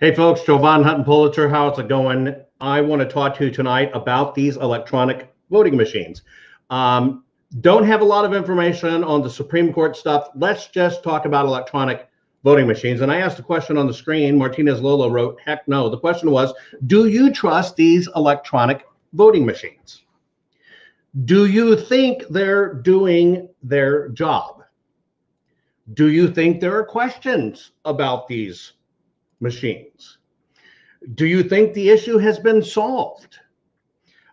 Hey folks, Jovan Hutton Pulitzer, how's it going? I want to talk to you tonight about these electronic voting machines. Don't have a lot of information on the Supreme Court stuff. Let's just talk about electronic voting machines. And I asked a question on the screen. Martinez Lola wrote, heck no. The question was, do you trust these electronic voting machines? Do you think they're doing their job? Do you think there are questions about these machines? Do you think the issue has been solved?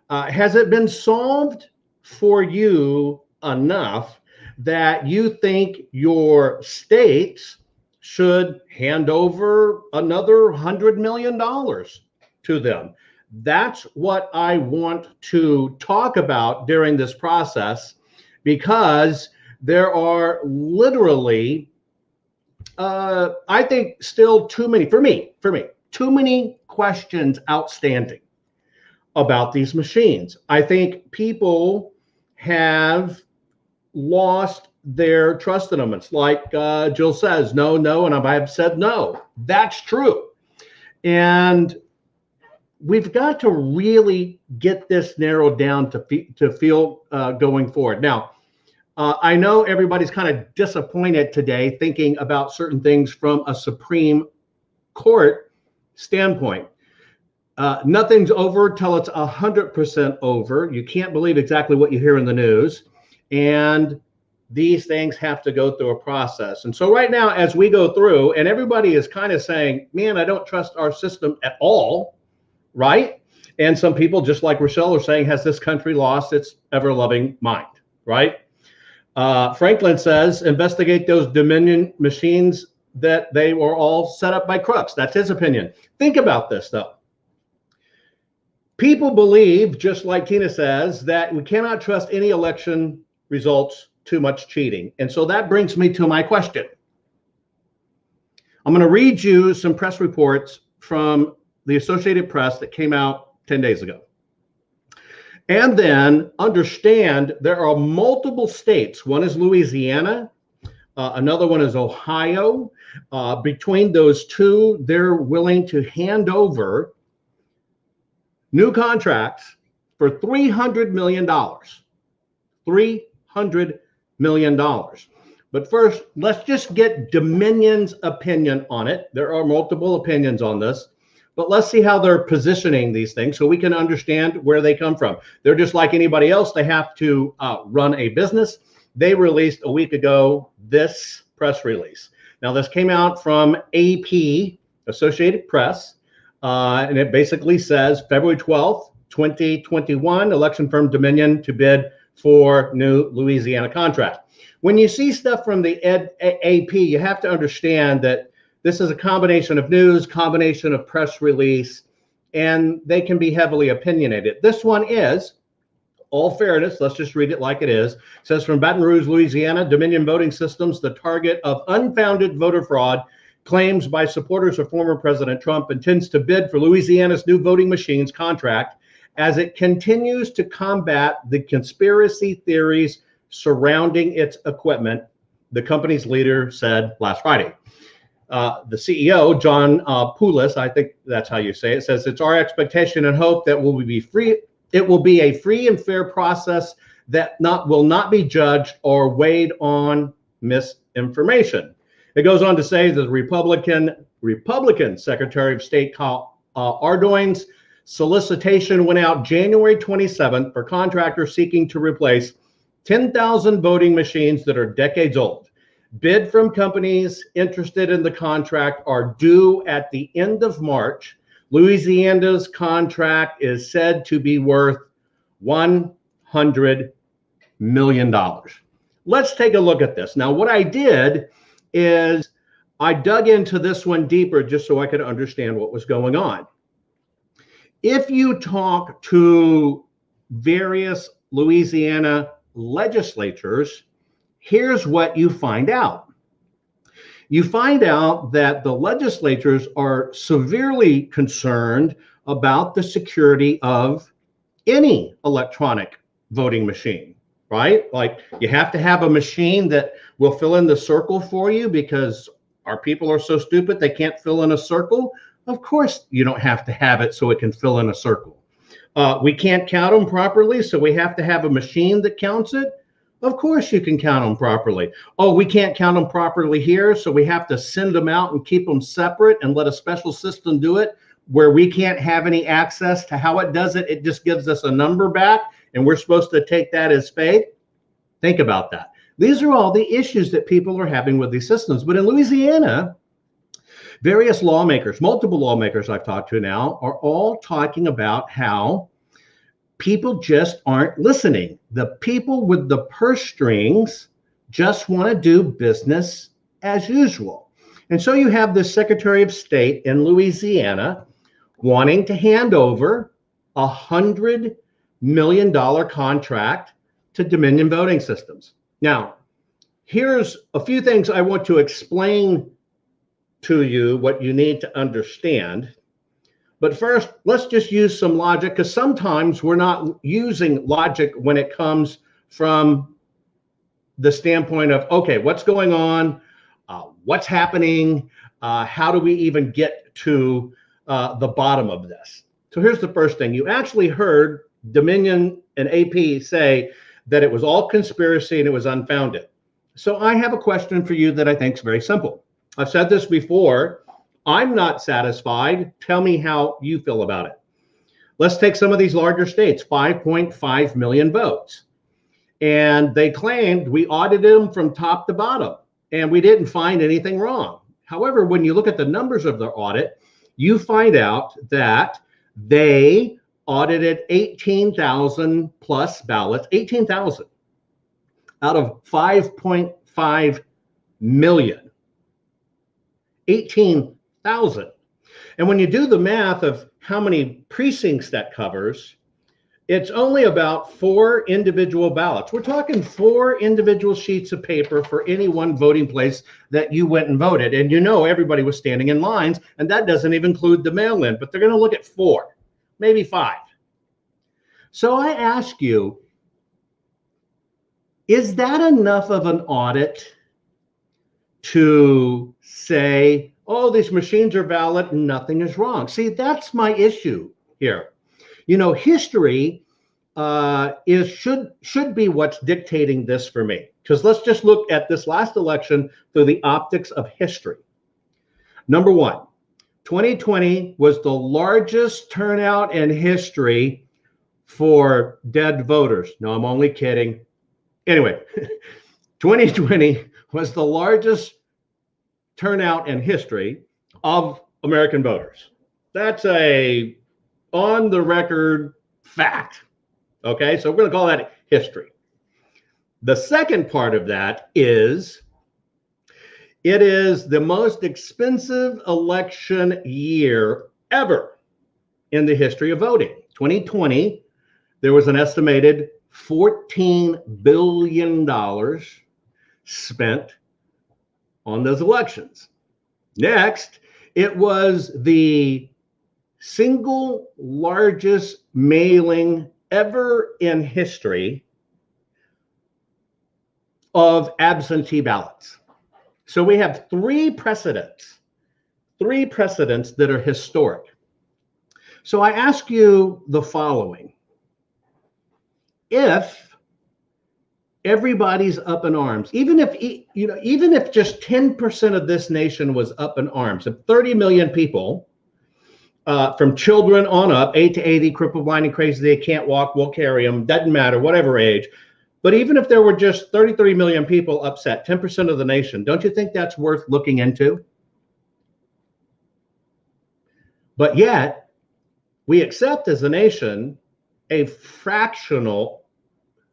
Has it been solved for you enough that you think your states should hand over another $100 million to them? That's what I want to talk about during this process, because there are literally I think still too many, for me, too many questions outstanding about these machines. I think people have lost their trust in them. It's like Jill says, no, and I've said no. That's true. And we've got to really get this narrowed down to feel going forward. Now, I know everybody's kind of disappointed today thinking about certain things from a Supreme Court standpoint. Nothing's over till it's 100% over. You can't believe exactly what you hear in the news. And these things have to go through a process. And so right now, as we go through, and everybody is kind of saying, man, I don't trust our system at all, right? And some people, just like Rochelle, are saying, has this country lost its ever-loving mind, right? Franklin says, investigate those Dominion machines, that they were all set up by crooks. That's his opinion. Think about this, though. People believe, just like Tina says, that we cannot trust any election results, too much cheating. And so that brings me to my question. I'm going to read you some press reports from the Associated Press that came out 10 days ago. And then understand there are multiple states. One is Louisiana. Another one is Ohio. Between those two, they're willing to hand over new contracts for $300 million. $300 million. But first, let's just get Dominion's opinion on it. There are multiple opinions on this. But let's see how they're positioning these things so we can understand where they come from. They're just like anybody else. They have to run a business. They released a week ago this press release. Now, this came out from AP, Associated Press, and it basically says February 12th, 2021, election firm Dominion to bid for new Louisiana contract. When you see stuff from the AP, you have to understand that this is a combination of news, combination of press release, and they can be heavily opinionated. This one is, all fairness, let's just read it like it is. It says, from Baton Rouge, Louisiana, Dominion Voting Systems, the target of unfounded voter fraud claims by supporters of former President Trump, intends to bid for Louisiana's new voting machines contract as it continues to combat the conspiracy theories surrounding its equipment, the company's leader said last Friday. The CEO, John Poulos, I think that's how you say it, says it's our expectation and hope that it will be a free and fair process that will not be judged or weighed on misinformation. It goes on to say that the Republican Secretary of State Ardoin's solicitation went out January 27th for contractors seeking to replace 10,000 voting machines that are decades old. Bid from companies interested in the contract are due at the end of March. Louisiana's contract is said to be worth $100 million. Let's take a look at this. Now, what I did is I dug into this one deeper just so I could understand what was going on. If you talk to various Louisiana legislatures, here's what you find out. You find out that the legislatures are severely concerned about the security of any electronic voting machine, right? Like, you have to have a machine that will fill in the circle for you because our people are so stupid they can't fill in a circle. Of course, you don't have to have it so it can fill in a circle. We can't count them properly, so we have to have a machine that counts it. Of course, you can count them properly. Oh, we can't count them properly here, so we have to send them out and keep them separate and let a special system do it where we can't have any access to how it does it. It just gives us a number back, and we're supposed to take that as faith. Think about that. These are all the issues that people are having with these systems. But in Louisiana, various lawmakers, multiple lawmakers I've talked to now, are all talking about how people just aren't listening. The people with the purse strings just want to do business as usual. And so you have the Secretary of State in Louisiana wanting to hand over $100 million contract to Dominion Voting Systems. Now, here's a few things I want to explain to you what you need to understand. But first, let's just use some logic, because sometimes we're not using logic when it comes from the standpoint of, okay, what's going on? What's happening? How do we even get to the bottom of this? So here's the first thing. You actually heard Dominion and AP say that it was all conspiracy and it was unfounded. So I have a question for you that I think is very simple. I've said this before. I'm not satisfied. Tell me how you feel about it. Let's take some of these larger states, 5.5 million votes. And they claimed we audited them from top to bottom and we didn't find anything wrong. However, when you look at the numbers of their audit, you find out that they audited 18,000 plus ballots, 18,000 out of 5.5 million. 18,000. And when you do the math of how many precincts that covers, it's only about 4 individual ballots. We're talking 4 individual sheets of paper for any one voting place that you went and voted. And you know everybody was standing in lines, and that doesn't even include the mail-in, but they're going to look at 4, maybe 5. So I ask you, is that enough of an audit to say, oh, these machines are valid and nothing is wrong? See, that's my issue here. You know, history should be what's dictating this for me. Because let's just look at this last election through the optics of history. Number one, 2020 was the largest turnout in history for dead voters. No, I'm only kidding. Anyway, 2020 was the largest turnout in history of American voters. That's a on the record fact. Okay, so we're going to call that history. The second part of that is it is the most expensive election year ever in the history of voting. 2020, there was an estimated $14 billion spent on those elections. Next, it was the single largest mailing ever in history of absentee ballots. So we have 3 precedents that are historic. So I ask you the following. If everybody's up in arms, even if just 10% of this nation was up in arms, if 30 million people, from children on up, 8 to 80, crippled, blind, and crazy, they can't walk, we'll carry them, doesn't matter, whatever age. But even if there were just 33 million people upset, 10% of the nation, don't you think that's worth looking into? But yet, we accept as a nation a fractional,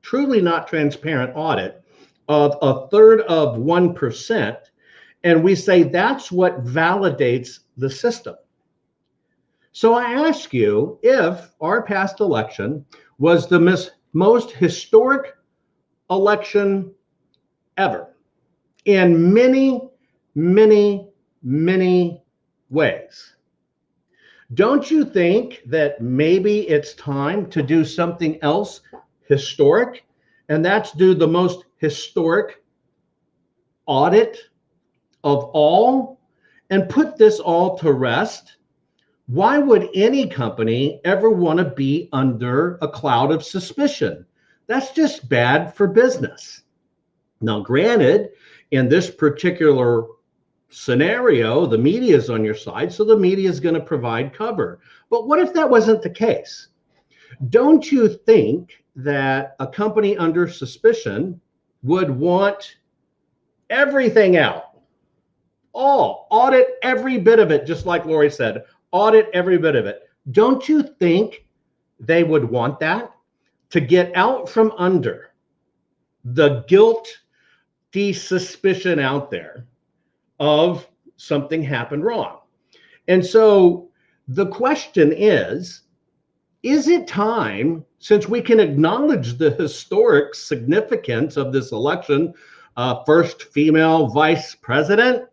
truly not transparent audit of 1/3 of 1%, and we say that's what validates the system. So I ask you, if our past election was the most historic election ever in many, many, many ways, don't you think that maybe it's time to do something else historic? And that's do the most historic audit of all and put this all to rest Why would any company ever want to be under a cloud of suspicion? That's just bad for business. Now, granted, in this particular scenario, the media is on your side, so the media is going to provide cover. But what if that wasn't the case? Don't you think that a company under suspicion would want everything out? All audit every bit of it, just like Lori said, audit every bit of it. Don't you think they would want that to get out from under the guilty suspicion out there of something happened wrong? And so the question is it time, since we can acknowledge the historic significance of this election, first female vice president,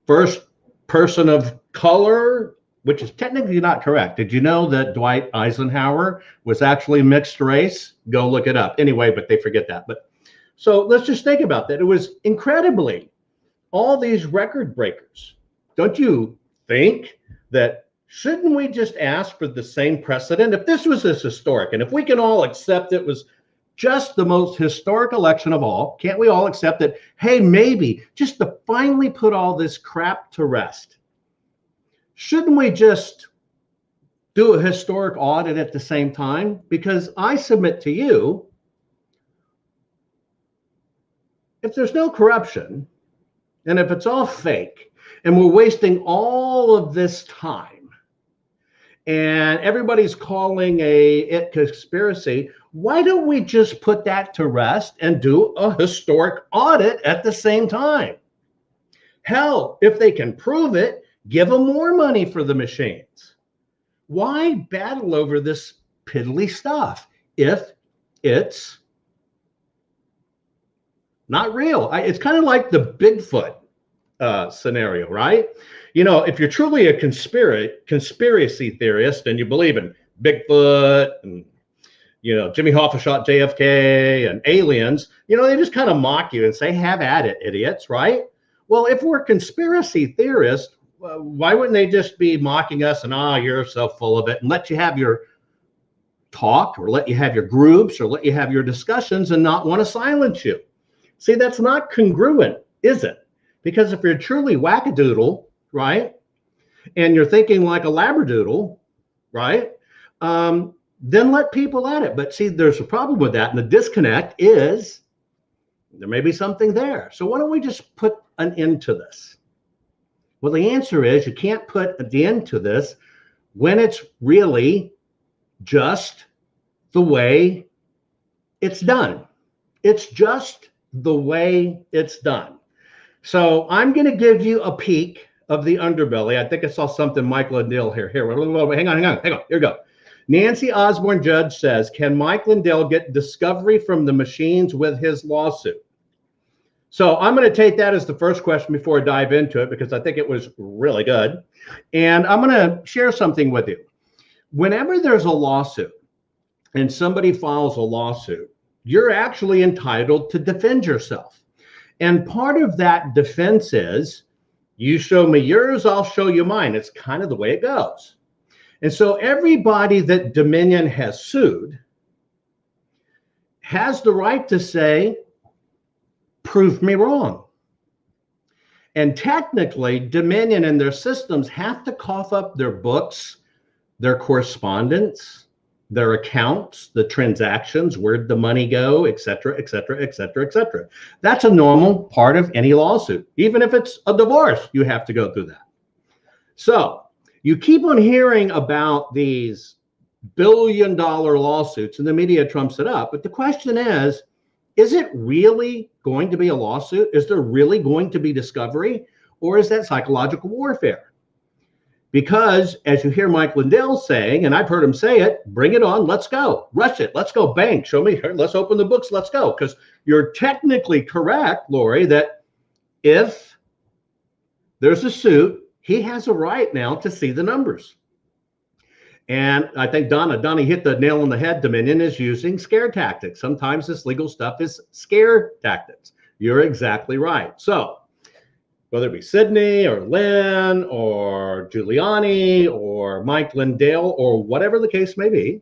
first person of color, which is technically not correct. Did you know that Dwight Eisenhower was actually mixed race? Go look it up. Anyway, but they forget that. But so let's just think about that. It was incredibly all these record breakers. Don't you think that shouldn't we just ask for the same precedent? If this was this historic, and if we can all accept it was just the most historic election of all, can't we all accept that, hey, maybe just to finally put all this crap to rest, shouldn't we just do a historic audit at the same time? Because I submit to you, if there's no corruption, and if it's all fake, and we're wasting all of this time, and everybody's calling it conspiracy, why don't we just put that to rest and do a historic audit at the same time? Hell, if they can prove it, give them more money for the machines. Why battle over this piddly stuff if it's not real? It's kind of like the Bigfoot scenario, right? You know, if you're truly a conspiracy theorist and you believe in Bigfoot and, you know, Jimmy Hoffa shot JFK and aliens, you know, they just kind of mock you and say, have at it, idiots, right? Well, if we're conspiracy theorists, why wouldn't they just be mocking us and, you're so full of it, and let you have your talk or let you have your groups or let you have your discussions and not want to silence you? See, that's not congruent, is it? Because if you're truly wackadoodle, right, and you're thinking like a labradoodle, right, then let people at it. But see, there's a problem with that, and the disconnect is there may be something there. So why don't we just put an end to this? Well, the answer is you can't put an end to this when it's really just the way it's done. It's just the way it's done. So I'm going to give you a peek of the underbelly. I think I saw something, Mike Lindell here. Hang on. Here we go. Nancy Osborne Judge says, can Mike Lindell get discovery from the machines with his lawsuit? So I'm going to take that as the first question before I dive into it, because I think it was really good. And I'm going to share something with you. Whenever there's a lawsuit and somebody files a lawsuit, you're actually entitled to defend yourself. And part of that defense is, you show me yours, I'll show you mine. It's kind of the way it goes. And so everybody that Dominion has sued has the right to say, prove me wrong. And technically, Dominion and their systems have to cough up their books, their correspondence, their accounts, the transactions, where'd the money go, et cetera, et cetera, et cetera, et cetera. That's a normal part of any lawsuit. Even if it's a divorce, you have to go through that. So you keep on hearing about these billion-dollar lawsuits and the media trumps it up. But the question is it really going to be a lawsuit? Is there really going to be discovery? Or is that psychological warfare? Because as you hear Mike Lindell saying, and I've heard him say it, bring it on, let's go, rush it, let's go, bang, show me, let's open the books, let's go. Because you're technically correct, Lori, that if there's a suit, he has a right now to see the numbers. And I think Donna hit the nail on the head. Dominion is using scare tactics. Sometimes this legal stuff is scare tactics. You're exactly right. So whether it be Sidney or Lynn or Giuliani or Mike Lindell or whatever the case may be,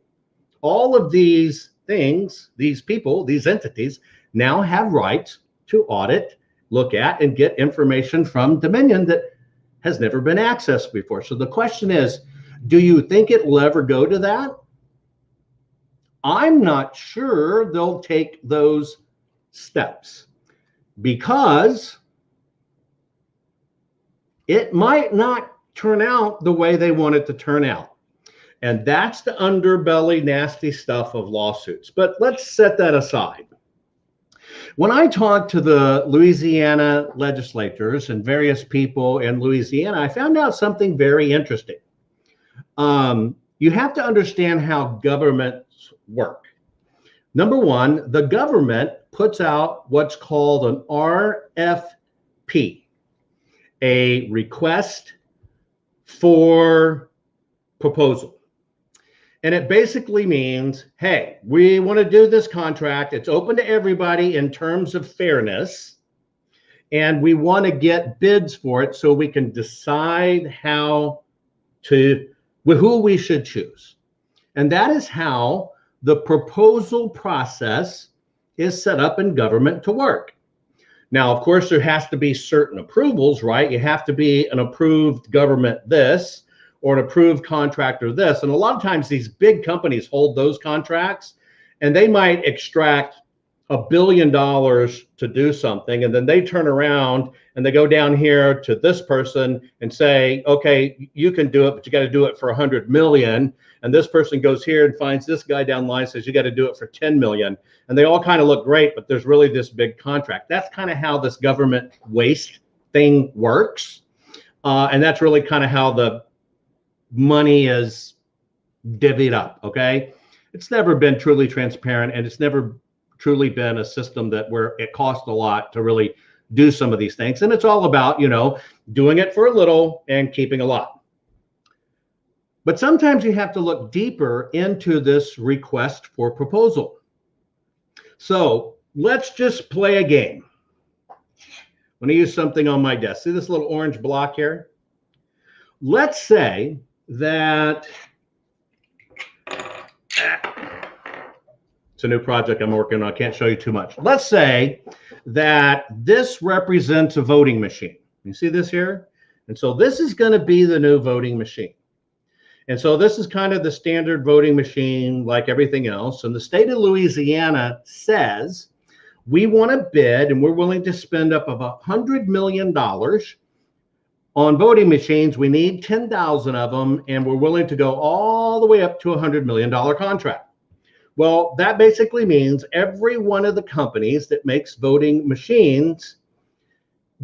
all of these things, these people, these entities now have rights to audit, look at, and get information from Dominion that has never been accessed before. So the question is, do you think it will ever go to that? I'm not sure they'll take those steps because it might not turn out the way they want it to turn out. And that's the underbelly, nasty stuff of lawsuits. But let's set that aside. When I talked to the Louisiana legislators and various people in Louisiana, I found out something very interesting. You have to understand how governments work. Number one, the government puts out what's called an RFP, a request for proposal. And it basically means, hey, we want to do this contract. It's open to everybody in terms of fairness. And we want to get bids for it so we can decide who we should choose. And that is how the proposal process is set up in government to work. Now, of course, there has to be certain approvals, right? You have to be an approved government this, or an approved contractor this. And a lot of times these big companies hold those contracts and they might extract $1 billion to do something. And then they turn around and they go down here to this person and say, okay, you can do it, but you got to do it for 100 million. And this person goes here and finds this guy down the line, says, you got to do it for 10 million. And they all kind of look great, but there's really this big contract. That's kind of how this government waste thing works. And that's really kind of how the money is divvied up, okay? It's never been truly transparent, and it's never truly been a system where it costs a lot to really do some of these things. And it's all about, doing it for a little and keeping a lot. But sometimes you have to look deeper into this request for proposal. So let's just play a game. I'm going to use something on my desk. See this little orange block here? Let's say that it's a new project I'm working on. I can't show you too much. Let's say that this represents a voting machine. You see this here? And so this is going to be the new voting machine. And so this is kind of the standard voting machine like everything else. And the state of Louisiana says, we want to bid and we're willing to spend up of $100 million on voting machines. We need 10,000 of them, and we're willing to go all the way up to a $100 million contract. Well, that basically means every one of the companies that makes voting machines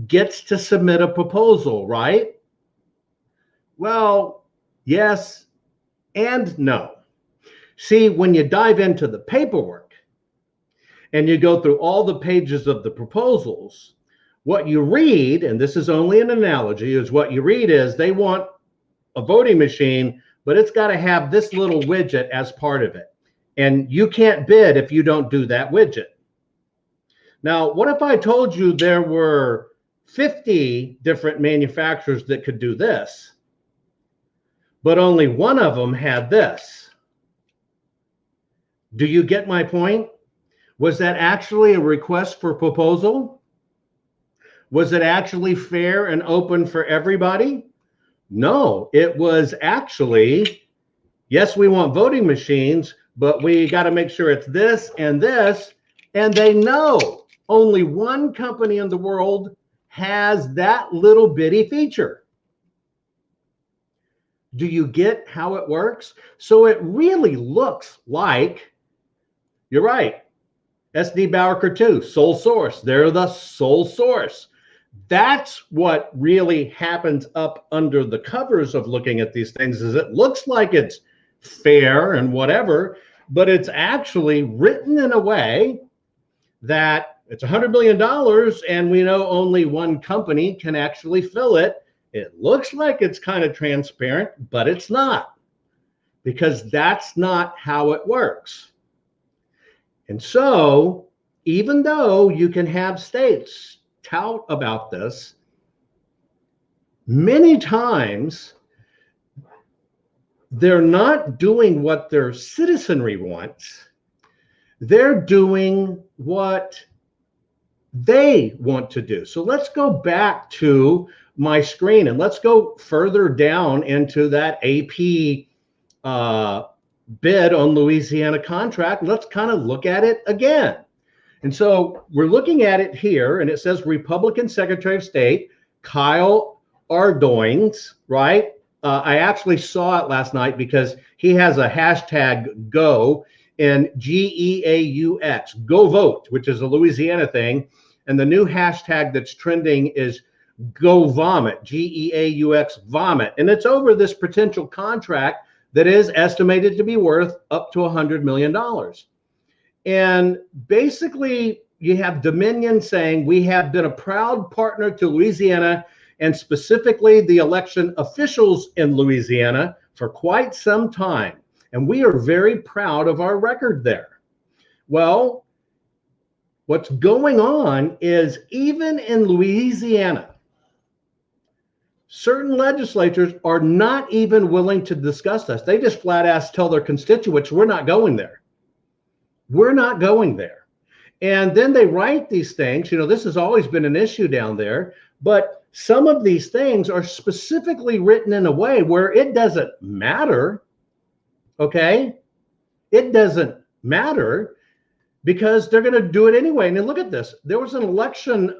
gets to submit a proposal, right? Well, yes and no. See, when you dive into the paperwork and you go through all the pages of the proposals, what you read, and this is only an analogy, is what you read is they want a voting machine, but it's got to have this little widget as part of it. And you can't bid if you don't do that widget. Now, what if I told you there were 50 different manufacturers that could do this, but only one of them had this? Do you get my point? Was that actually a request for proposal? Was it actually fair and open for everybody? No, it was actually, yes, we want voting machines, but we got to make sure it's this and this. And they know only one company in the world has that little bitty feature. Do you get how it works? So it really looks like, you're right, SD Bowker 2, sole source. They're the sole source. That's what really happens up under the covers of looking at these things, is it looks like it's fair and whatever, but it's actually written in a way that it's $100 million and we know only one company can actually fill it. It looks like it's kind of transparent, but it's not, because that's not how it works. And so even though you can have states tout about this, many times they're not doing what their citizenry wants. They're doing what they want to do. So let's go back to my screen and let's go further down into that AP bid on Louisiana contract. Let's kind of look at it again. And so we're looking at it here, and it says Republican Secretary of State Kyle Ardoins, right? I actually saw it last night because he has a hashtag GO in GEAUX, Go Vote, which is a Louisiana thing. And the new hashtag that's trending is Go Vomit, GEAUX, Vomit. And it's over this potential contract that is estimated to be worth up to $100 million. And basically, you have Dominion saying, we have been a proud partner to Louisiana and specifically the election officials in Louisiana for quite some time. And we are very proud of our record there. Well, what's going on is even in Louisiana, certain legislatures are not even willing to discuss this. They just flat ass tell their constituents, we're not going there. We're not going there. And then they write these things. You know, this has always been an issue down there, but some of these things are specifically written in a way where it doesn't matter. Okay? It doesn't matter because they're going to do it anyway. And then look at this. There was an election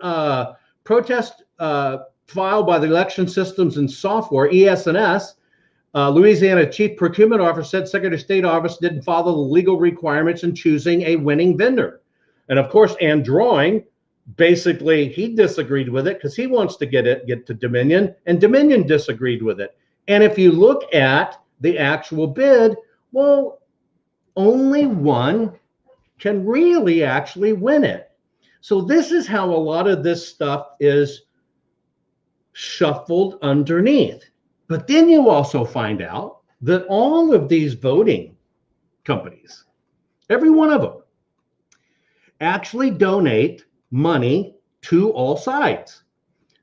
protest filed by the Election Systems and Software, ES&S. Louisiana Chief Procurement Officer said Secretary of State office didn't follow the legal requirements in choosing a winning vendor. And of course, Androin, basically, he disagreed with it because he wants to get to Dominion, and Dominion disagreed with it. And if you look at the actual bid, well, only one can really actually win it. So this is how a lot of this stuff is shuffled underneath. But then you also find out that all of these voting companies, every one of them, actually donate money to all sides.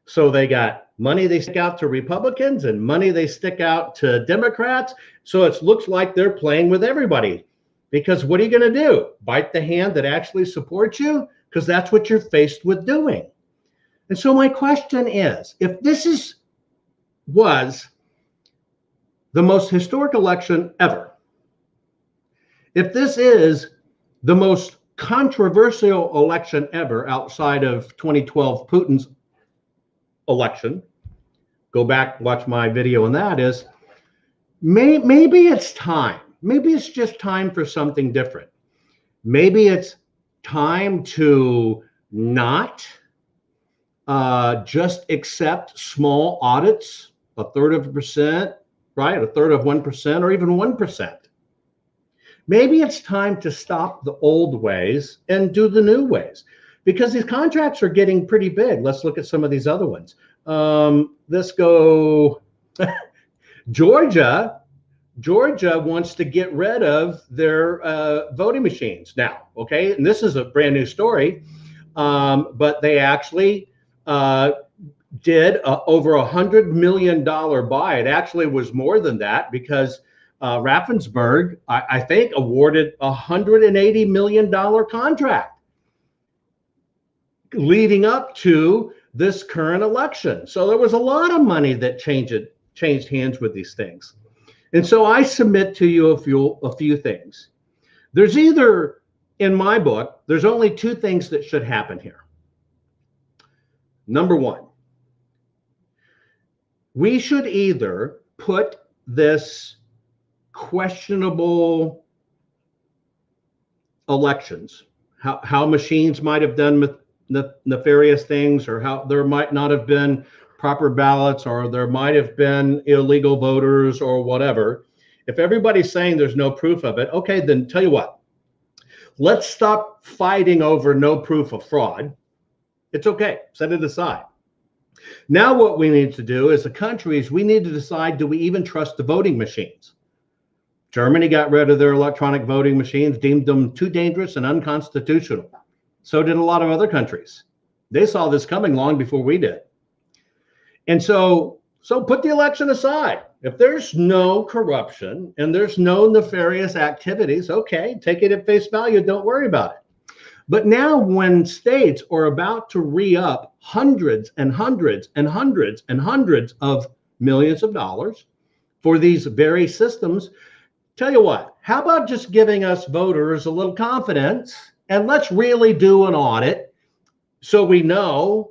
So they got money they stick out to Republicans and money they stick out to Democrats. So it looks like they're playing with everybody. Because what are you going to do? Bite the hand that actually supports you? Because that's what you're faced with doing. And so my question is, if this was the most historic election ever, if this is the most controversial election ever outside of 2012 Putin's election, go back, watch my video on that, is maybe it's time. Maybe it's just time for something different. Maybe it's time to not just accept small audits, 1/3%, right? 1/3 of 1% or even 1%. Maybe it's time to stop the old ways and do the new ways because these contracts are getting pretty big. Let's look at some of these other ones. Let's go Georgia. Georgia wants to get rid of their voting machines now, okay? And this is a brand new story, but they actually did over $100 million buy. It actually was more than that because Raffensperger, I think, awarded a $180 million contract leading up to this current election. So there was a lot of money that changed hands with these things. And so I submit to you a few things. There's either, in my book, there's only two things that should happen here. Number one, we should either put this questionable elections, how machines might have done nefarious things, or how there might not have been proper ballots, or there might have been illegal voters or whatever. If everybody's saying there's no proof of it, okay, then tell you what, let's stop fighting over no proof of fraud. It's okay, set it aside. Now what we need to do as a country is we need to decide, do we even trust the voting machines? Germany got rid of their electronic voting machines, deemed them too dangerous and unconstitutional. So did a lot of other countries. They saw this coming long before we did. And so So put the election aside. If there's no corruption and there's no nefarious activities, okay, take it at face value. Don't worry about it. But now when states are about to re-up hundreds and hundreds and hundreds and hundreds of millions of dollars for these very systems, tell you what, how about just giving us voters a little confidence and let's really do an audit so we know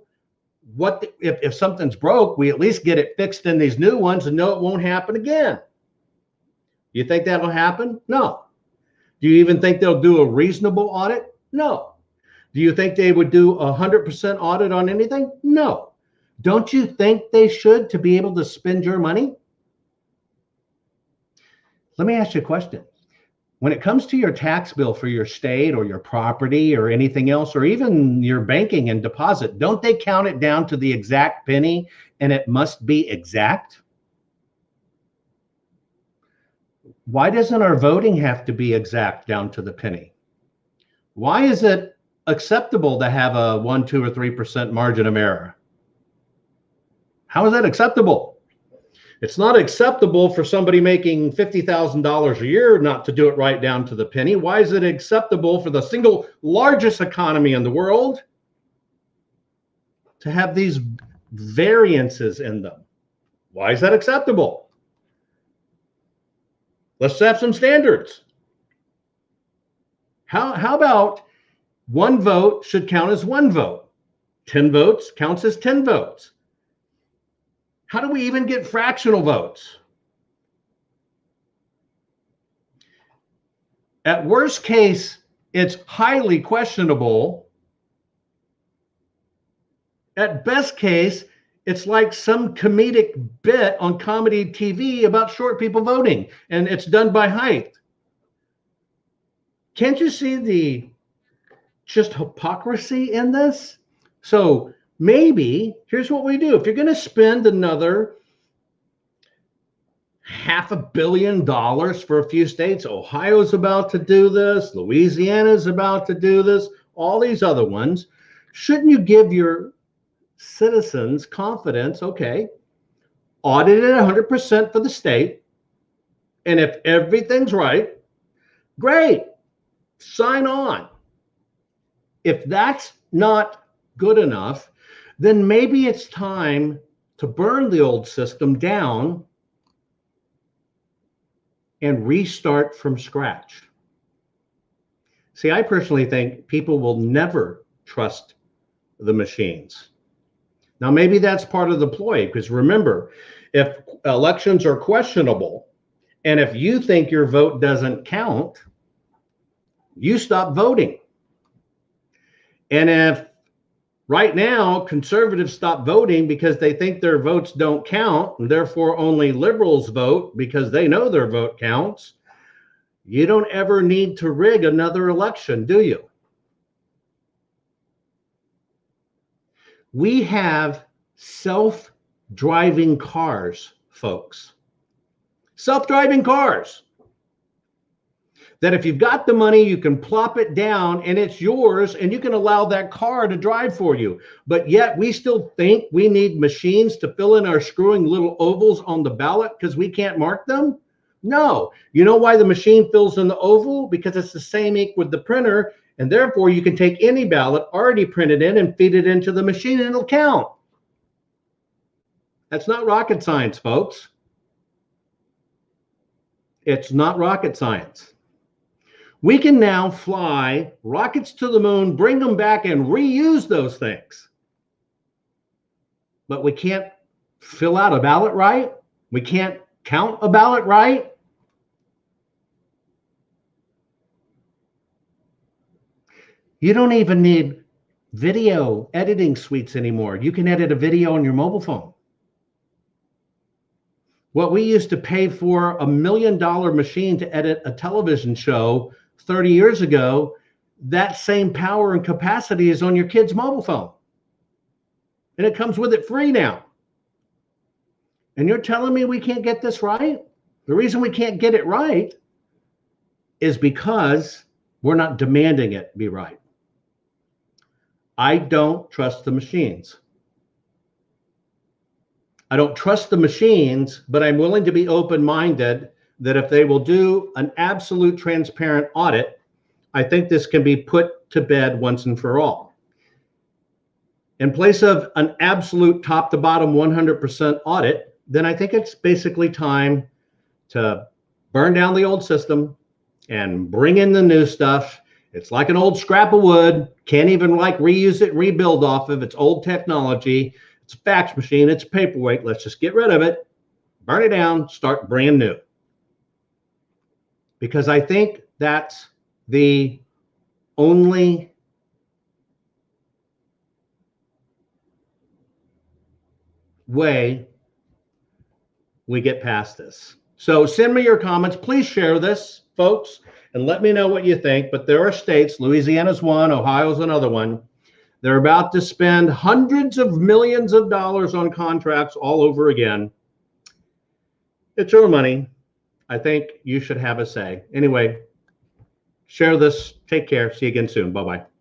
if something's broke, we at least get it fixed in these new ones and know it won't happen again. You think that'll happen? No. Do you even think they'll do a reasonable audit? No. Do you think they would do 100% audit on anything? No. Don't you think they should to be able to spend your money? Let me ask you a question. When it comes to your tax bill for your state or your property or anything else, or even your banking and deposit, don't they count it down to the exact penny and it must be exact? Why doesn't our voting have to be exact down to the penny? Why is it acceptable to have a 1, 2, or 3% margin of error? How is that acceptable? It's not acceptable for somebody making $50,000 a year not to do it right down to the penny. Why is it acceptable for the single largest economy in the world to have these variances in them? Why is that acceptable? Let's have some standards. How about one vote should count as one vote? 10 votes counts as 10 votes. How do we even get fractional votes? At worst case, it's highly questionable. At best case, it's like some comedic bit on comedy TV about short people voting, and it's done by height. Can't you see the just hypocrisy in this? So maybe here's what we do. If you're going to spend another $500 million for a few states, Ohio's about to do this, Louisiana's about to do this, all these other ones, shouldn't you give your citizens confidence? Okay, audit it 100% for the state, and if everything's right, great, sign on. If that's not good enough, then maybe it's time to burn the old system down and restart from scratch. See, I personally think people will never trust the machines. Now, maybe that's part of the ploy, because remember, if elections are questionable, and if you think your vote doesn't count, you stop voting. And if right now conservatives stop voting because they think their votes don't count, and therefore only liberals vote because they know their vote counts, you don't ever need to rig another election, do you? We have self-driving cars, folks. Self-driving cars. That if you've got the money, you can plop it down and it's yours, and you can allow that car to drive for you. But yet we still think we need machines to fill in our screwing little ovals on the ballot because we can't mark them? No. You know why the machine fills in the oval? Because it's the same ink with the printer, and therefore you can take any ballot already printed in and feed it into the machine and it'll count. That's not rocket science, folks. It's not rocket science. We can now fly rockets to the moon, bring them back, and reuse those things. But we can't fill out a ballot right. We can't count a ballot right. You don't even need video editing suites anymore. You can edit a video on your mobile phone. What we used to pay for $1 million machine to edit a television show 30 years ago, that same power and capacity is on your kid's mobile phone. And it comes with it free now. And you're telling me we can't get this right? The reason we can't get it right is because we're not demanding it be right. I don't trust the machines. I don't trust the machines, but I'm willing to be open-minded that if they will do an absolute transparent audit, I think this can be put to bed once and for all. In place of an absolute top to bottom 100% audit, then I think it's basically time to burn down the old system and bring in the new stuff. It's like an old scrap of wood, can't even like reuse it, rebuild off of. It's old technology. It's a fax machine, it's paperweight. Let's just get rid of it, burn it down, start brand new. Because I think that's the only way we get past this. So send me your comments. Please share this, folks, and let me know what you think. But there are states, Louisiana's one, Ohio's another one. They're about to spend hundreds of millions of dollars on contracts all over again. It's your money. I think you should have a say. Anyway, share this. Take care. See you again soon. Bye-bye.